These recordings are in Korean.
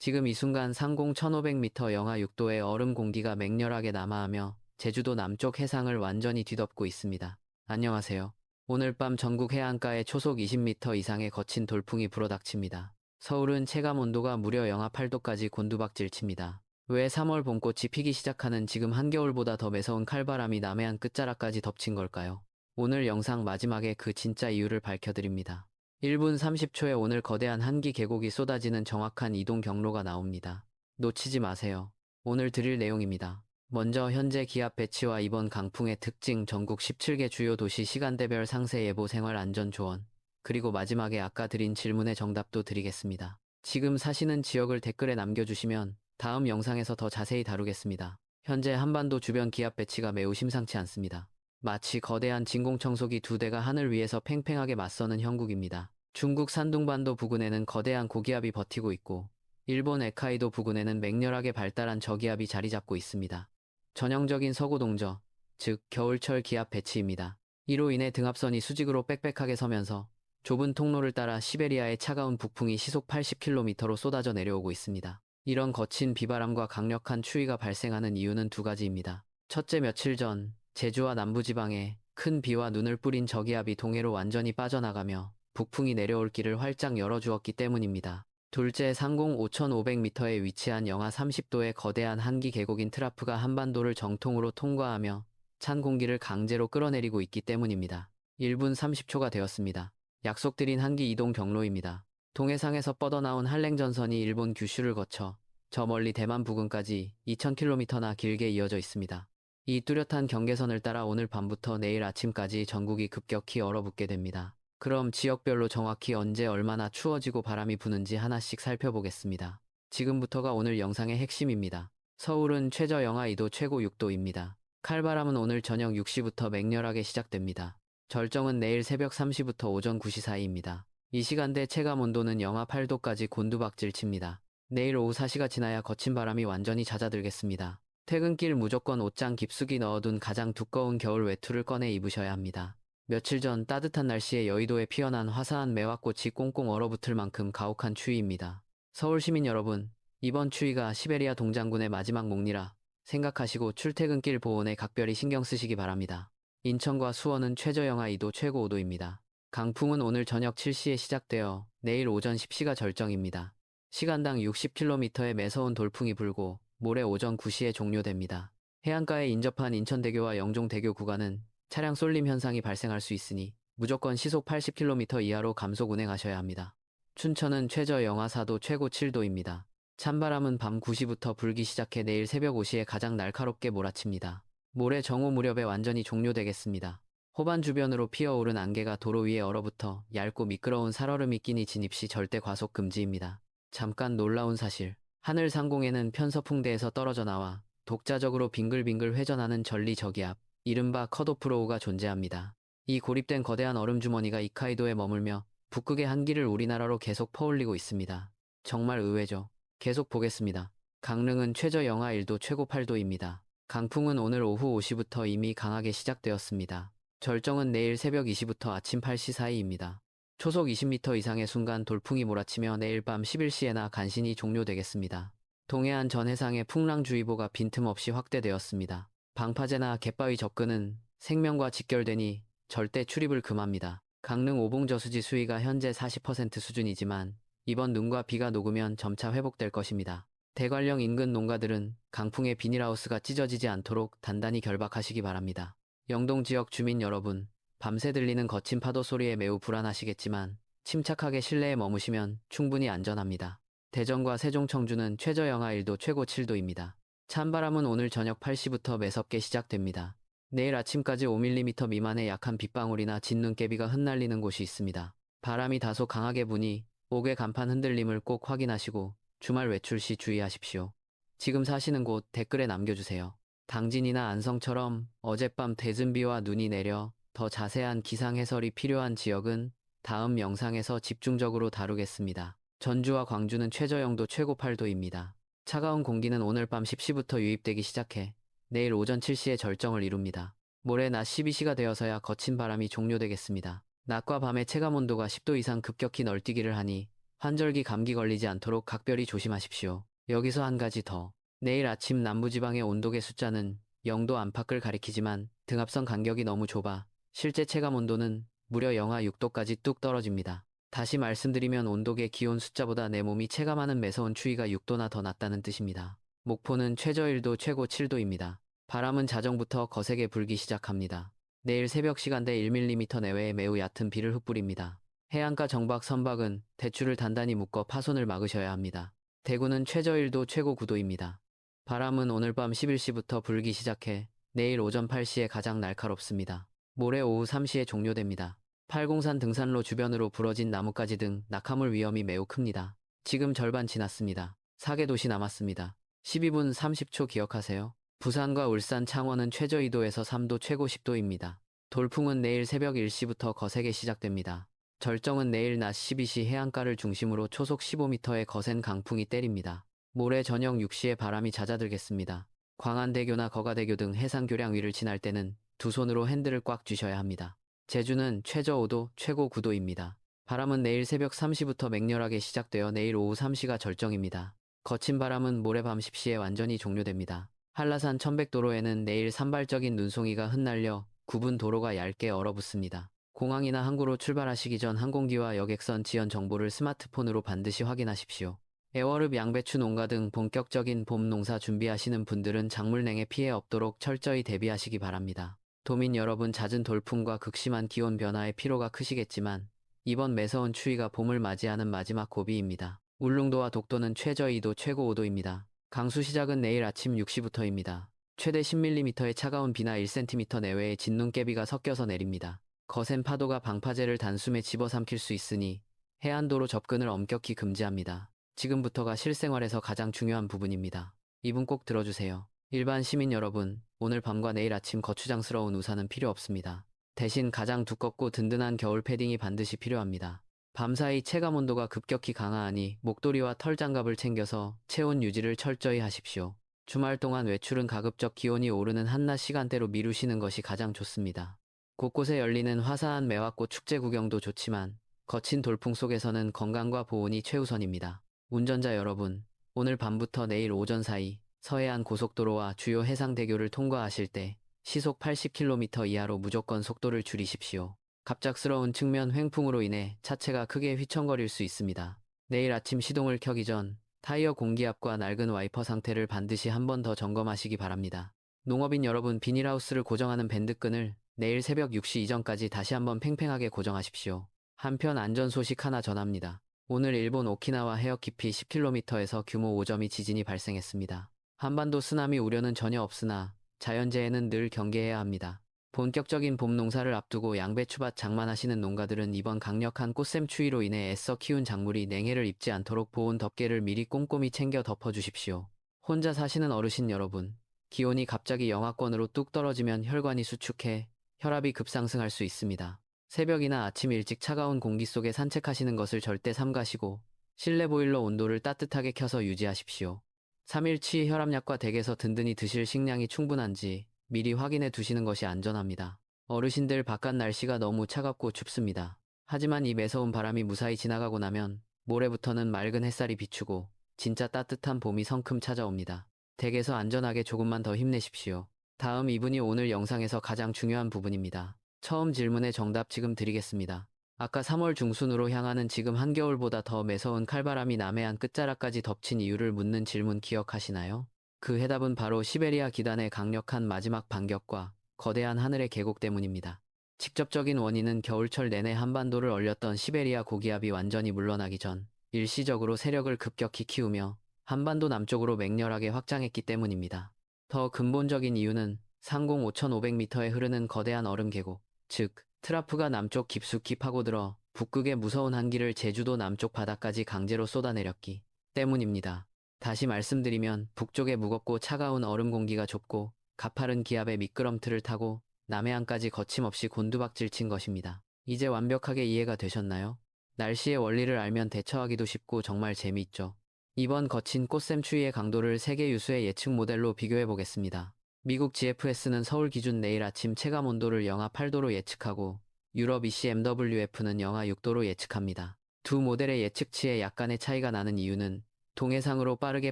지금 이 순간 상공 1500m 영하 6도의 얼음 공기가 맹렬하게 남하하며 제주도 남쪽 해상을 완전히 뒤덮고 있습니다. 안녕하세요. 오늘 밤 전국 해안가에 초속 20m 이상의 거친 돌풍이 불어닥칩니다. 서울은 체감 온도가 무려 영하 8도까지 곤두박질 칩니다. 왜 3월 봄꽃이 피기 시작하는 지금 한겨울보다 더 매서운 칼바람이 남해안 끝자락까지 덮친 걸까요? 오늘 영상 마지막에 그 진짜 이유를 밝혀드립니다. 1분 30초에 오늘 거대한 한기 계곡이 쏟아지는 정확한 이동 경로가 나옵니다. 놓치지 마세요. 오늘 드릴 내용입니다. 먼저 현재 기압 배치와 이번 강풍의 특징, 전국 17개 주요 도시 시간대별 상세 예보 생활 안전 조언, 그리고 마지막에 아까 드린 질문의 정답도 드리겠습니다. 지금 사시는 지역을 댓글에 남겨주시면 다음 영상에서 더 자세히 다루겠습니다. 현재 한반도 주변 기압 배치가 매우 심상치 않습니다. 마치 거대한 진공청소기 두 대가 하늘 위에서 팽팽하게 맞서는 형국입니다. 중국 산둥반도 부근에는 거대한 고기압이 버티고 있고 일본 에카이도 부근에는 맹렬하게 발달한 저기압이 자리 잡고 있습니다. 전형적인 서구 동저, 즉 겨울철 기압 배치입니다. 이로 인해 등압선이 수직으로 빽빽하게 서면서 좁은 통로를 따라 시베리아의 차가운 북풍이 시속 80km로 쏟아져 내려오고 있습니다. 이런 거친 비바람과 강력한 추위가 발생하는 이유는 두 가지입니다. 첫째, 며칠 전 제주와 남부지방에 큰 비와 눈을 뿌린 저기압이 동해로 완전히 빠져나가며 북풍이 내려올 길을 활짝 열어주었기 때문입니다. 둘째, 상공 5,500m에 위치한 영하 30도의 거대한 한기 계곡인 트라프가 한반도를 정통으로 통과하며 찬 공기를 강제로 끌어내리고 있기 때문입니다. 1분 30초가 되었습니다. 약속드린 한기 이동 경로입니다. 동해상에서 뻗어나온 한랭전선이 일본 규슈를 거쳐 저 멀리 대만 부근까지 2000km나 길게 이어져 있습니다. 이 뚜렷한 경계선을 따라 오늘 밤부터 내일 아침까지 전국이 급격히 얼어붙게 됩니다. 그럼 지역별로 정확히 언제 얼마나 추워지고 바람이 부는지 하나씩 살펴보겠습니다. 지금부터가 오늘 영상의 핵심입니다. 서울은 최저 영하 2도, 최고 6도입니다. 칼바람은 오늘 저녁 6시부터 맹렬하게 시작됩니다. 절정은 내일 새벽 3시부터 오전 9시 사이입니다. 이 시간대 체감 온도는 영하 8도까지 곤두박질 칩니다. 내일 오후 4시가 지나야 거친 바람이 완전히 잦아들겠습니다. 퇴근길 무조건 옷장 깊숙이 넣어둔 가장 두꺼운 겨울 외투를 꺼내 입으셔야 합니다. 며칠 전 따뜻한 날씨에 여의도에 피어난 화사한 매화꽃이 꽁꽁 얼어붙을 만큼 가혹한 추위입니다. 서울 시민 여러분, 이번 추위가 시베리아 동장군의 마지막 목리라 생각하시고 출퇴근길 보온에 각별히 신경 쓰시기 바랍니다. 인천과 수원은 최저 영하 2도, 최고 5도입니다. 강풍은 오늘 저녁 7시에 시작되어 내일 오전 10시가 절정입니다. 시간당 60km의 매서운 돌풍이 불고 모레 오전 9시에 종료됩니다. 해안가에 인접한 인천대교와 영종대교 구간은 차량 쏠림 현상이 발생할 수 있으니 무조건 시속 80km 이하로 감속 운행하셔야 합니다. 춘천은 최저 영하 4도, 최고 7도입니다. 찬바람은 밤 9시부터 불기 시작해 내일 새벽 5시에 가장 날카롭게 몰아칩니다. 모레 정오 무렵에 완전히 종료되겠습니다. 호반 주변으로 피어오른 안개가 도로 위에 얼어붙어 얇고 미끄러운 살얼음이 끼니 진입 시 절대 과속 금지입니다. 잠깐 놀라운 사실, 하늘 상공에는 편서풍대에서 떨어져 나와 독자적으로 빙글빙글 회전하는 전리저기압, 이른바 컷오프로우가 존재합니다. 이 고립된 거대한 얼음 주머니가 이카이도에 머물며 북극의 한기를 우리나라로 계속 퍼올리고 있습니다. 정말 의외죠. 계속 보겠습니다. 강릉은 최저 영하 1도, 최고 8도입니다. 강풍은 오늘 오후 5시부터 이미 강하게 시작되었습니다. 절정은 내일 새벽 2시부터 아침 8시 사이입니다. 초속 20m 이상의 순간 돌풍이 몰아치며 내일 밤 11시에나 간신히 종료되겠습니다. 동해안 전 해상에 풍랑주의보가 빈틈없이 확대되었습니다. 방파제나 갯바위 접근은 생명과 직결되니 절대 출입을 금합니다. 강릉 오봉저수지 수위가 현재 40% 수준이지만 이번 눈과 비가 녹으면 점차 회복될 것입니다. 대관령 인근 농가들은 강풍에 비닐하우스가 찢어지지 않도록 단단히 결박하시기 바랍니다. 영동 지역 주민 여러분, 밤새 들리는 거친 파도 소리에 매우 불안하시겠지만 침착하게 실내에 머무시면 충분히 안전합니다. 대전과 세종, 청주는 최저 영하 1도, 최고 7도입니다. 찬바람은 오늘 저녁 8시부터 매섭게 시작됩니다. 내일 아침까지 5mm 미만의 약한 빗방울이나 진눈깨비가 흩날리는 곳이 있습니다. 바람이 다소 강하게 부니 옥외 간판 흔들림을 꼭 확인하시고 주말 외출 시 주의하십시오. 지금 사시는 곳 댓글에 남겨주세요. 당진이나 안성처럼 어젯밤 대즌비와 눈이 내려 더 자세한 기상 해설이 필요한 지역은 다음 영상에서 집중적으로 다루겠습니다. 전주와 광주는 최저 영도, 최고 8도입니다. 차가운 공기는 오늘 밤 10시부터 유입되기 시작해 내일 오전 7시에 절정을 이룹니다. 모레 낮 12시가 되어서야 거친 바람이 종료되겠습니다. 낮과 밤의 체감온도가 10도 이상 급격히 널뛰기를 하니 환절기 감기 걸리지 않도록 각별히 조심하십시오. 여기서 한 가지 더. 내일 아침 남부지방의 온도계 숫자는 0도 안팎을 가리키지만 등압선 간격이 너무 좁아 실제 체감 온도는 무려 영하 6도까지 뚝 떨어집니다. 다시 말씀드리면 온도계 기온 숫자보다 내 몸이 체감하는 매서운 추위가 6도나 더 낮다는 뜻입니다. 목포는 최저 1도 최고 7도입니다. 바람은 자정부터 거세게 불기 시작합니다. 내일 새벽 시간대 1mm 내외의 매우 얕은 비를 흩뿌립니다. 해안가 정박 선박은 대추를 단단히 묶어 파손을 막으셔야 합니다. 대구는 최저 1도 최고 9도입니다. 바람은 오늘 밤 11시부터 불기 시작해 내일 오전 8시에 가장 날카롭습니다. 모레 오후 3시에 종료됩니다. 팔공산 등산로 주변으로 부러진 나뭇가지 등 낙하물 위험이 매우 큽니다. 지금 절반 지났습니다. 4개 도시 남았습니다. 12분 30초 기억하세요. 부산과 울산 창원은 최저 2도에서 3도 최고 10도입니다. 돌풍은 내일 새벽 1시부터 거세게 시작됩니다. 절정은 내일 낮 12시 해안가를 중심으로 초속 15m의 거센 강풍이 때립니다. 모레 저녁 6시에 바람이 잦아들겠습니다. 광안대교나 거가대교 등 해상교량 위를 지날 때는 두 손으로 핸들을 꽉 쥐셔야 합니다. 제주는 최저 5도, 최고 9도입니다. 바람은 내일 새벽 3시부터 맹렬하게 시작되어 내일 오후 3시가 절정입니다. 거친 바람은 모레 밤 10시에 완전히 종료됩니다. 한라산 천백도로에는 내일 산발적인 눈송이가 흩날려 구분 도로가 얇게 얼어붙습니다. 공항이나 항구로 출발하시기 전 항공기와 여객선 지연 정보를 스마트폰으로 반드시 확인하십시오. 애월읍 양배추 농가 등 본격적인 봄 농사 준비하시는 분들은 작물냉해 피해 없도록 철저히 대비하시기 바랍니다. 도민 여러분, 잦은 돌풍과 극심한 기온 변화에 피로가 크시겠지만 이번 매서운 추위가 봄을 맞이하는 마지막 고비입니다. 울릉도와 독도는 최저 2도, 최고 5도입니다. 강수 시작은 내일 아침 6시부터입니다. 최대 10mm의 차가운 비나 1cm 내외의 진눈깨비가 섞여서 내립니다. 거센 파도가 방파제를 단숨에 집어삼킬 수 있으니 해안도로 접근을 엄격히 금지합니다. 지금부터가 실생활에서 가장 중요한 부분입니다. 이분 꼭 들어주세요. 일반 시민 여러분, 오늘 밤과 내일 아침 거추장스러운 우산은 필요 없습니다. 대신 가장 두껍고 든든한 겨울 패딩이 반드시 필요합니다. 밤사이 체감온도가 급격히 강하하니 목도리와 털장갑을 챙겨서 체온 유지를 철저히 하십시오. 주말 동안 외출은 가급적 기온이 오르는 한낮 시간대로 미루시는 것이 가장 좋습니다. 곳곳에 열리는 화사한 매화꽃 축제 구경도 좋지만 거친 돌풍 속에서는 건강과 보온이 최우선입니다. 운전자 여러분, 오늘 밤부터 내일 오전 사이 서해안 고속도로와 주요 해상대교를 통과하실 때 시속 80km 이하로 무조건 속도를 줄이십시오. 갑작스러운 측면 횡풍으로 인해 차체가 크게 휘청거릴 수 있습니다. 내일 아침 시동을 켜기 전 타이어 공기압과 낡은 와이퍼 상태를 반드시 한 번 더 점검하시기 바랍니다. 농업인 여러분, 비닐하우스를 고정하는 밴드끈을 내일 새벽 6시 이전까지 다시 한번 팽팽하게 고정하십시오. 한편 안전 소식 하나 전합니다. 오늘 일본 오키나와 해역 깊이 10km에서 규모 5.2 지진이 발생했습니다. 한반도 쓰나미 우려는 전혀 없으나 자연재해는 늘 경계해야 합니다. 본격적인 봄 농사를 앞두고 양배추밭 장만하시는 농가들은 이번 강력한 꽃샘 추위로 인해 애써 키운 작물이 냉해를 입지 않도록 보온 덮개를 미리 꼼꼼히 챙겨 덮어주십시오. 혼자 사시는 어르신 여러분, 기온이 갑자기 영하권으로 뚝 떨어지면 혈관이 수축해 혈압이 급상승할 수 있습니다. 새벽이나 아침 일찍 차가운 공기 속에 산책하시는 것을 절대 삼가시고 실내 보일러 온도를 따뜻하게 켜서 유지하십시오. 3일치 혈압약과 댁에서 든든히 드실 식량이 충분한지 미리 확인해 두시는 것이 안전합니다. 어르신들, 바깥 날씨가 너무 차갑고 춥습니다. 하지만 이 매서운 바람이 무사히 지나가고 나면 모레부터는 맑은 햇살이 비추고 진짜 따뜻한 봄이 성큼 찾아옵니다. 댁에서 안전하게 조금만 더 힘내십시오. 다음 이분이 오늘 영상에서 가장 중요한 부분입니다. 처음 질문의 정답 지금 드리겠습니다. 아까 3월 중순으로 향하는 지금 한겨울보다 더 매서운 칼바람이 남해안 끝자락까지 덮친 이유를 묻는 질문 기억하시나요? 그 해답은 바로 시베리아 기단의 강력한 마지막 반격과 거대한 하늘의 계곡 때문입니다. 직접적인 원인은 겨울철 내내 한반도를 얼렸던 시베리아 고기압이 완전히 물러나기 전 일시적으로 세력을 급격히 키우며 한반도 남쪽으로 맹렬하게 확장했기 때문입니다. 더 근본적인 이유는 상공 5,500m에 흐르는 거대한 얼음 계곡, 즉 트라프가 남쪽 깊숙이 파고들어 북극의 무서운 한기를 제주도 남쪽 바다까지 강제로 쏟아내렸기 때문입니다. 다시 말씀드리면 북쪽의 무겁고 차가운 얼음 공기가 좁고 가파른 기압의 미끄럼틀을 타고 남해안까지 거침없이 곤두박질 친 것입니다. 이제 완벽하게 이해가 되셨나요? 날씨의 원리를 알면 대처하기도 쉽고 정말 재미있죠. 이번 거친 꽃샘 추위의 강도를 세계 유수의 예측 모델로 비교해 보겠습니다. 미국 GFS는 서울 기준 내일 아침 체감 온도를 영하 8도로 예측하고 유럽 ECMWF는 영하 6도로 예측합니다. 두 모델의 예측치에 약간의 차이가 나는 이유는 동해상으로 빠르게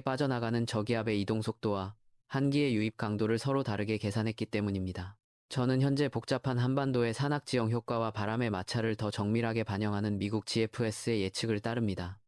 빠져나가는 저기압의 이동 속도와 한기의 유입 강도를 서로 다르게 계산했기 때문입니다. 저는 현재 복잡한 한반도의 산악지형 효과와 바람의 마찰을 더 정밀하게 반영하는 미국 GFS의 예측을 따릅니다.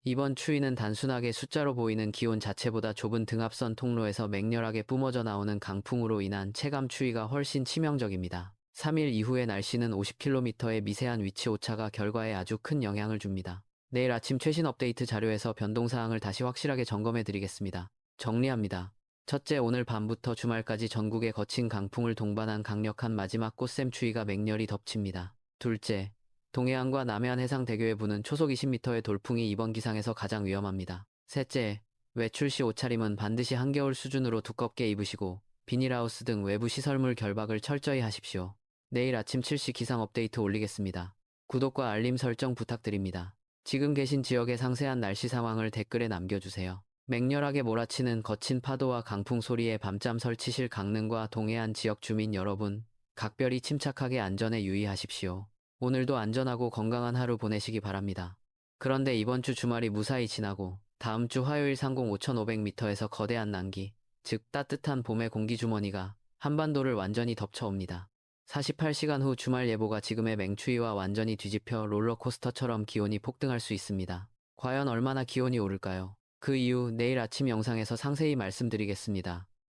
이번 추위는 단순하게 숫자로 보이는 기온 자체보다 좁은 등압선 통로에서 맹렬하게 뿜어져 나오는 강풍으로 인한 체감 추위가 훨씬 치명적입니다. 3일 이후의 날씨는 50km의 미세한 위치 오차가 결과에 아주 큰 영향을 줍니다. 내일 아침 최신 업데이트 자료에서 변동사항을 다시 확실하게 점검해 드리겠습니다. 정리합니다. 첫째, 오늘 밤부터 주말까지 전국에 거친 강풍을 동반한 강력한 마지막 꽃샘 추위가 맹렬히 덮칩니다. 둘째, 동해안과 남해안 해상대교에 부는 초속 20m의 돌풍이 이번 기상에서 가장 위험합니다. 셋째, 외출 시 옷차림은 반드시 한겨울 수준으로 두껍게 입으시고 비닐하우스 등 외부 시설물 결박을 철저히 하십시오. 내일 아침 7시 기상 업데이트 올리겠습니다. 구독과 알림 설정 부탁드립니다. 지금 계신 지역의 상세한 날씨 상황을 댓글에 남겨주세요. 맹렬하게 몰아치는 거친 파도와 강풍 소리에 밤잠 설치실 강릉과 동해안 지역 주민 여러분, 각별히 침착하게 안전에 유의하십시오. 오늘도 안전하고 건강한 하루 보내시기 바랍니다. 그런데 이번 주 주말이 무사히 지나고 다음 주 화요일 상공 5,500m에서 거대한 난기, 즉 따뜻한 봄의 공기주머니가 한반도를 완전히 덮쳐옵니다. 48시간 후 주말 예보가 지금의 맹추위와 완전히 뒤집혀 롤러코스터처럼 기온이 폭등할 수 있습니다. 과연 얼마나 기온이 오를까요? 그 이유 내일 아침 영상에서 상세히 말씀드리겠습니다.